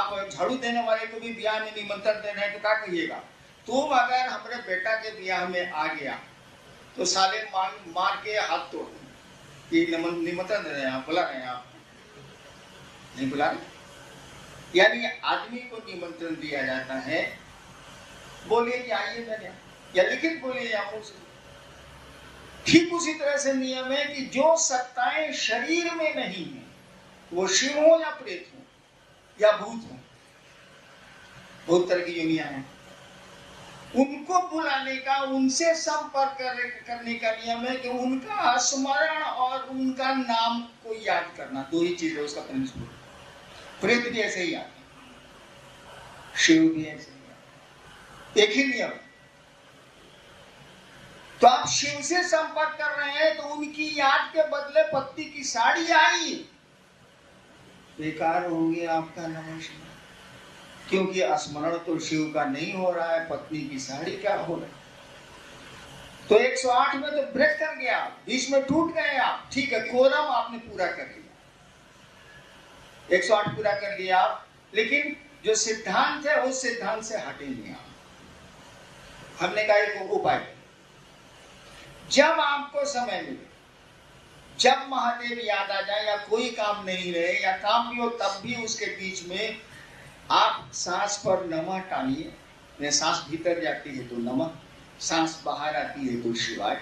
आप झाड़ू देने वाले को भी ब्याह में निमंत्रण दे रहे हैं तो क्या कहिएगा? तुम अगर हमारे बेटा के ब्याह में आ गया तो साले मार के हाथ तोड़ कि निमंत्रण दे रहे हैं, आप बुला रहे हैं, आप नहीं बुला रहे। यानी आदमी को निमंत्रण दिया जाता है, बोलिए कि आइए मेरे, या लिखित बोलिए या मुंह से। ठीक उसी तरह से नियम है कि जो सत्ताएं शरीर में नहीं है, वो शिव हो या प्रेत हो या भूत हो, बहुत तरह की योनियां हैं, उनको बुलाने का, उनसे संपर्क करने का नियम है कि उनका स्मरण और उनका नाम को याद करना। दो ही चीज है उसका प्रिंसिपल। प्रेत भी ऐसे ही आते, शिव भी ऐसे ही आते, एक ही नियम। तो आप शिव से संपर्क कर रहे हैं तो उनकी याद के बदले पत्नी की साड़ी आई, बेकार हो गया आपका नमस्कार, क्योंकि स्मरण तो शिव का नहीं हो रहा है, पत्नी की साड़ी क्या हो रहा है। तो 108 में तो ब्रेक कर गया, बीच में टूट गए आप, ठीक है, कोरम आपने पूरा कर लिया, 108 पूरा कर लिया आप, लेकिन जो सिद्धांत है उस सिद्धांत से हटे नहीं आप। हमने कहा एक उपाय, जब आपको समय मिले, जब महादेव याद आ जाए या कोई काम नहीं रहे या काम भी हो, तब भी उसके बीच में आप सांस पर नमः टानिए। सांस भीतर जाती है तो नमः, सांस बाहर आती है तो शिवाय।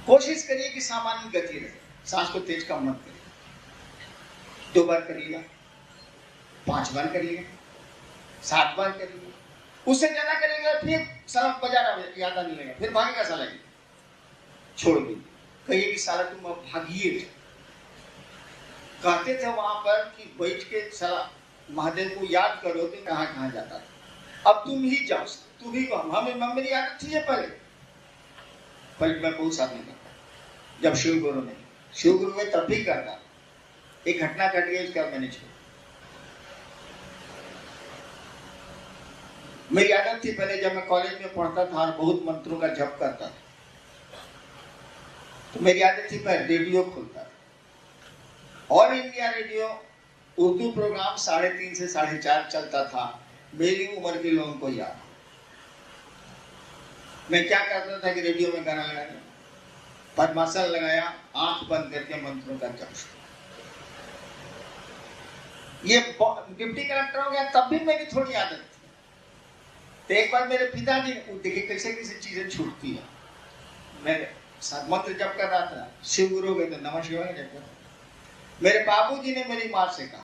कोशिश करिए कि सामान्य गति रहे, सांस को तेज कम मत करिए। 2 बार करिएगा, 5 बार करिएगा, 7 बार करिएगा, उससे ज्यादा करेगा फिर सड़क बाजार याद नहीं लगेगा, फिर भागेगा साला, छोड़ दीजिए। कहिए कि साला तुम अब भागिए। कहते थे वहां पर कि बैठ के साला महादेव को याद करो तो कहां कहां जाता था। अब तुम ही जाओ, तुम ही कहो। हमें मेरी आदत थी पहले मैं बहुत साथ नहीं करता, जब शिव गुरु में तब भी करता। एक घटना घट गई, उसका मैंने छोड़ा। मेरी आदत थी पहले, जब मैं कॉलेज में पढ़ता था और बहुत मंत्रों का जप करता था, तो मेरी आदत थी मैं रेडियो खोलता था। All India Radio Urdu programme 3:30 से 4:30 चलता था। मेरी उम्र के लोगों को याद। मैं क्या करता था कि रेडियो में गाना लगाया, पद्मासन लगाया, आंख बंद करके मंत्रों का जप। ये डिप्टी कलेक्टर हो गया तब भी मेरी थोड़ी आदत थी। तो एक बार मेरे पिताजी देखिए कैसे कैसे चीजें छूटती है। मैं मंत्र जप कर रहा था, शिव गुरु हो गए तो नमः शिवाय जप कर। मेरे बाबूजी ने मेरी मां से कहा,